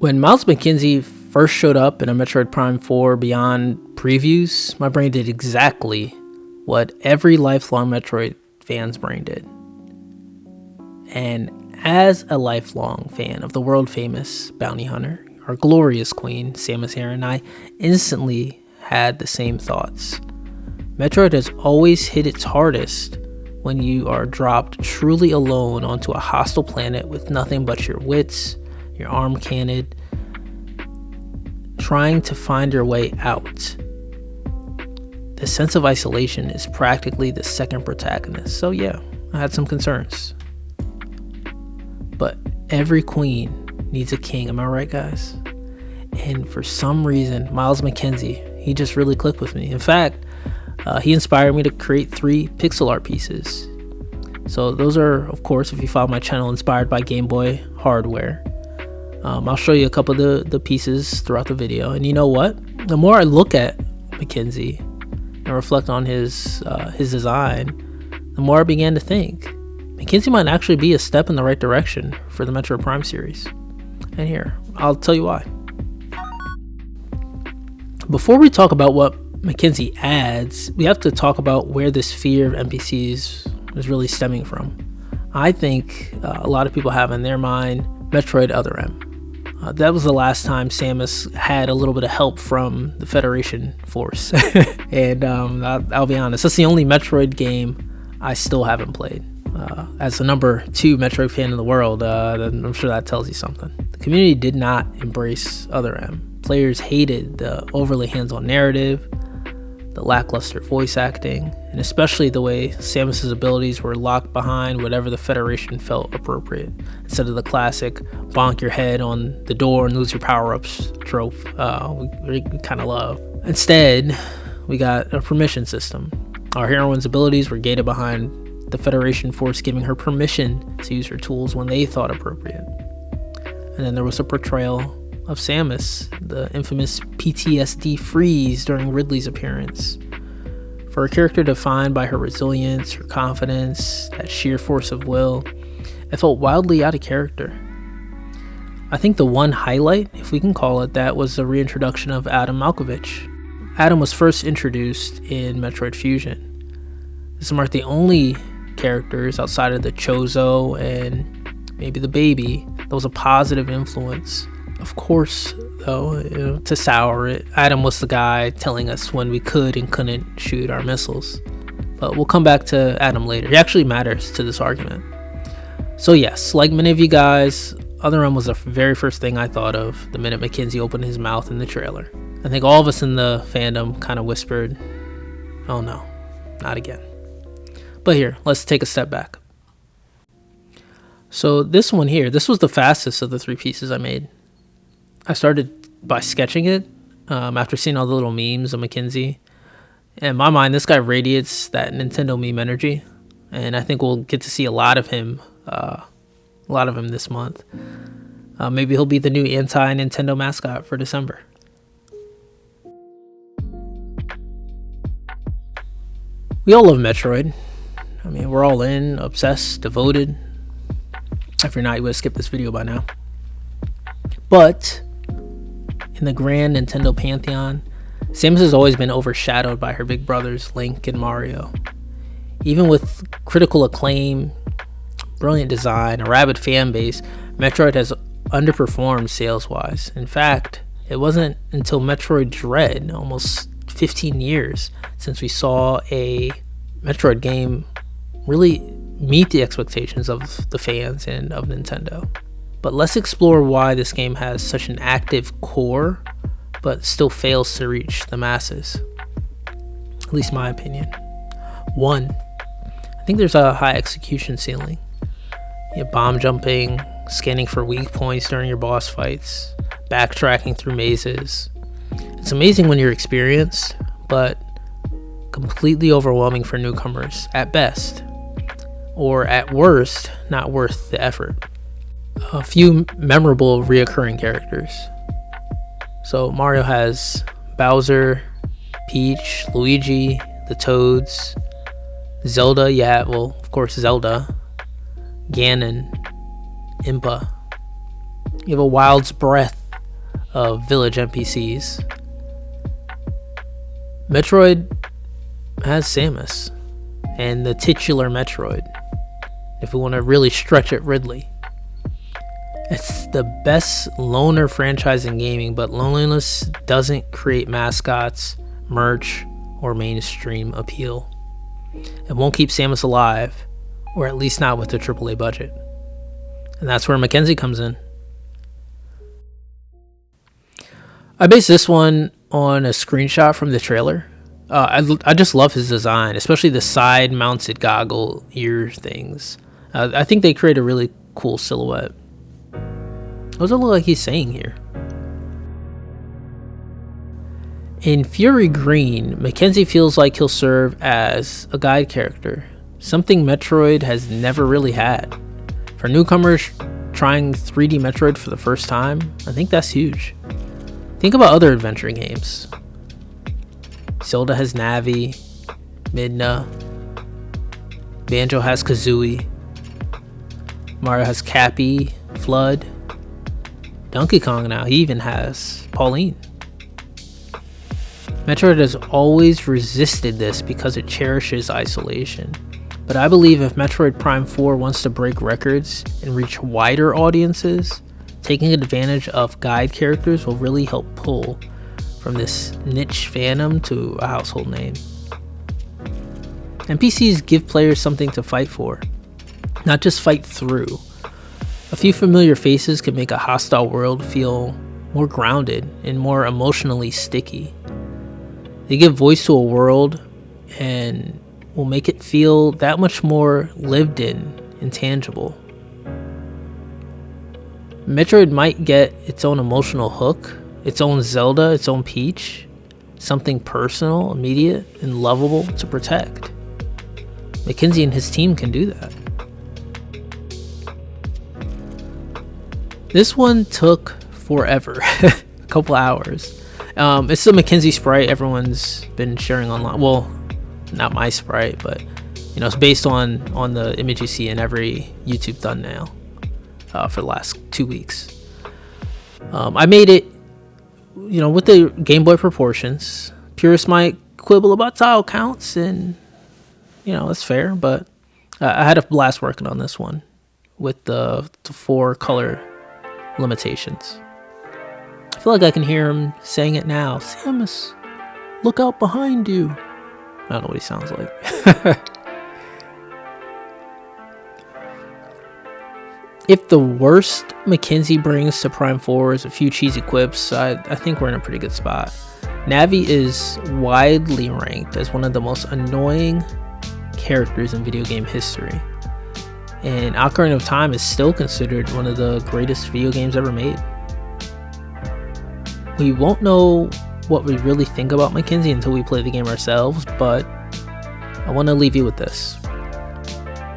When Miles Mackenzie first showed up in a Metroid Prime 4 Beyond previews, my brain did exactly what every lifelong Metroid fan's brain did. And as a lifelong fan of the world famous bounty hunter, our glorious queen, Samus Aran, I instantly had the same thoughts. Metroid has always hit its hardest when you are dropped truly alone onto a hostile planet with nothing but your wits, your arm cannon, trying to find your way out. The sense of isolation is practically the second protagonist. So yeah, I had some concerns. But every queen needs a king, am I right, guys? And for some reason, Miles Mackenzie, he just really clicked with me. In fact, he inspired me to create 3 pixel art pieces. So those are, of course, if you follow my channel, inspired by Game Boy hardware. I'll show you a couple of the pieces throughout the video. And you know what? The more I look at Mackenzie and reflect on his design, the more I began to think Mackenzie might actually be a step in the right direction for the Metroid Prime series. And here, I'll tell you why. Before we talk about what Mackenzie adds, we have to talk about where this fear of NPCs is really stemming from. I think a lot of people have in their mind Metroid Other M. That was the last time Samus had a little bit of help from the Federation force. And I'll be honest, that's the only Metroid game I still haven't played. As the number 2 Metroid fan in the world, I'm sure that tells you something. The community did not embrace Other M. Players hated the overly hands-on narrative, the lackluster voice acting, and especially the way Samus's abilities were locked behind whatever the Federation felt appropriate, instead of the classic bonk your head on the door and lose your power-ups trope we kind of love. Instead, we got a permission system. Our heroine's abilities were gated behind the Federation force giving her permission to use her tools when they thought appropriate. And then there was a portrayal of Samus, the infamous PTSD freeze during Ridley's appearance. For a character defined by her resilience, her confidence, that sheer force of will, it felt wildly out of character. I think the one highlight, if we can call it that, was the reintroduction of Adam Malkovich. Adam was first introduced in Metroid Fusion. This marked the only characters outside of the Chozo and maybe the baby that was a positive influence. Of course, though, to sour it, Adam was the guy telling us when we could and couldn't shoot our missiles. But we'll come back to Adam later. He actually matters to this argument. So yes, like many of you guys, Other M was the very first thing I thought of the minute Mackenzie opened his mouth in the trailer. I think all of us in the fandom kind of whispered, oh no, not again. But here, let's take a step back. So this one here, this was the fastest of the 3 pieces I made. I started by sketching it after seeing all the little memes of Mackenzie. In my mind, this guy radiates that Nintendo meme energy, and I think we'll get to see a lot of him this month. Maybe he'll be the new anti-Nintendo mascot for December. We all love Metroid. I mean, we're all in, obsessed, devoted. If you're not, you would have skipped this video by now. But in the grand Nintendo pantheon, Samus has always been overshadowed by her big brothers, Link and Mario. Even with critical acclaim, brilliant design, a rabid fan base, Metroid has underperformed sales-wise. In fact, it wasn't until Metroid Dread, almost 15 years, since we saw a Metroid game really meet the expectations of the fans and of Nintendo. But let's explore why this game has such an active core, but still fails to reach the masses. At least my opinion. 1, I think there's a high execution ceiling. You have bomb jumping, scanning for weak points during your boss fights, backtracking through mazes. It's amazing when you're experienced, but completely overwhelming for newcomers at best. Or at worst, not worth the effort. A few memorable reoccurring characters. So Mario has Bowser, Peach, Luigi, the Toads, Zelda, of course Zelda, Ganon, Impa. You have a Wild's Breath of village NPCs. Metroid has Samus and the titular Metroid, if we want to really stretch it, Ridley. It's the best loner franchise in gaming, but loneliness doesn't create mascots, merch, or mainstream appeal. It won't keep Samus alive, or at least not with a AAA budget. And that's where Mackenzie comes in. I based this one on a screenshot from the trailer. I just love his design, especially the side-mounted goggle ear things. I think they create a really cool silhouette. What does it look like he's saying here? In Fury Green, Mackenzie feels like he'll serve as a guide character, something Metroid has never really had. For newcomers trying 3D Metroid for the first time, I think that's huge. Think about other adventure games. Zelda has Navi, Midna, Banjo has Kazooie, Mario has Cappy, Flood, Donkey Kong now, he even has Pauline. Metroid has always resisted this because it cherishes isolation. But I believe if Metroid Prime 4 wants to break records and reach wider audiences, taking advantage of guide characters will really help pull from this niche fandom to a household name. NPCs give players something to fight for, not just fight through. A few familiar faces can make a hostile world feel more grounded and more emotionally sticky. They give voice to a world and will make it feel that much more lived in and tangible. Metroid might get its own emotional hook, its own Zelda, its own Peach, something personal, immediate, and lovable to protect. Mackenzie and his team can do that. This one took forever, a couple hours. It's the Mackenzie sprite everyone's been sharing online. Well, not my sprite, but it's based on the image you see in every YouTube thumbnail for the last 2 weeks. I made it, with the Game Boy proportions. Purists might quibble about tile counts, and that's fair, but I had a blast working on this one with the 4 color limitations. I feel like I can hear him saying it now. Samus, look out behind you. I don't know what he sounds like. If the worst Mackenzie brings to Prime 4 is a few cheesy quips, I think we're in a pretty good spot. Navi is widely ranked as one of the most annoying characters in video game history. And Ocarina of Time is still considered one of the greatest video games ever made. We won't know what we really think about Mackenzie until we play the game ourselves, but I want to leave you with this.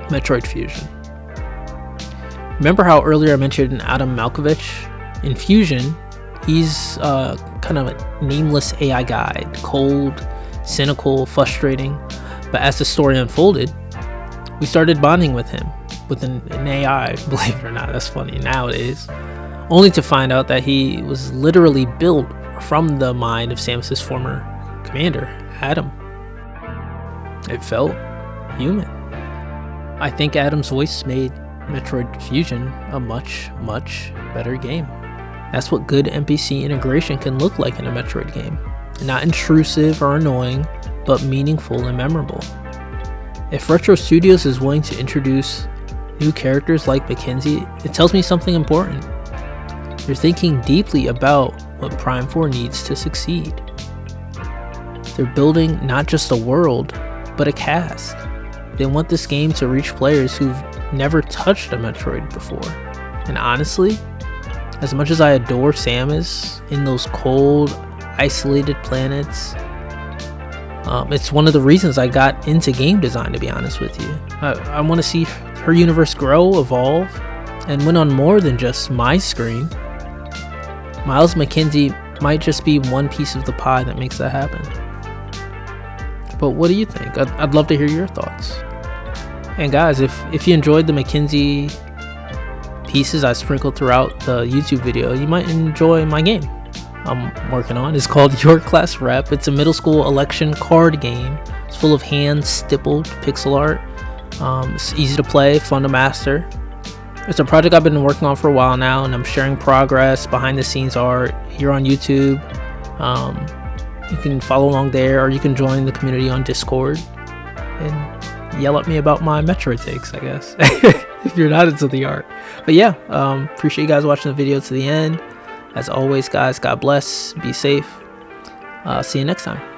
Metroid Fusion. Remember how earlier I mentioned Adam Malkovich? In Fusion, he's kind of a nameless AI guide, cold, cynical, frustrating, but as the story unfolded, we started bonding with him, with an AI, believe it or not. That's funny nowadays. Only to find out that he was literally built from the mind of Samus's former commander, Adam. It felt human. I think Adam's voice made Metroid Fusion a much, much better game. That's what good NPC integration can look like in a Metroid game. Not intrusive or annoying, but meaningful and memorable. If Retro Studios is willing to introduce new characters like Mackenzie, it tells me something important. They're thinking deeply about what Prime 4 needs to succeed. They're building not just a world, but a cast. They want this game to reach players who've never touched a Metroid before. And honestly, as much as I adore Samus in those cold, isolated planets, it's one of the reasons I got into game design, to be honest with you. I want to see her universe grow, evolve, and win on more than just my screen. Miles Mackenzie might just be one piece of the pie that makes that happen. But what do you think? I'd love to hear your thoughts. And guys, if you enjoyed the Mackenzie pieces I sprinkled throughout the YouTube video, you might enjoy my game. I'm working on is called Your Class Rep. It's a middle school election card game. It's full of hand-stippled pixel art. It's easy to play, fun to master. It's a project I've been working on for a while now, and I'm sharing progress, behind the scenes art here on YouTube. You can follow along there, or you can join the community on Discord and yell at me about my Metroid takes, I guess, if you're not into the art. But yeah, appreciate you guys watching the video to the end. As always, guys, God bless, be safe. See you next time.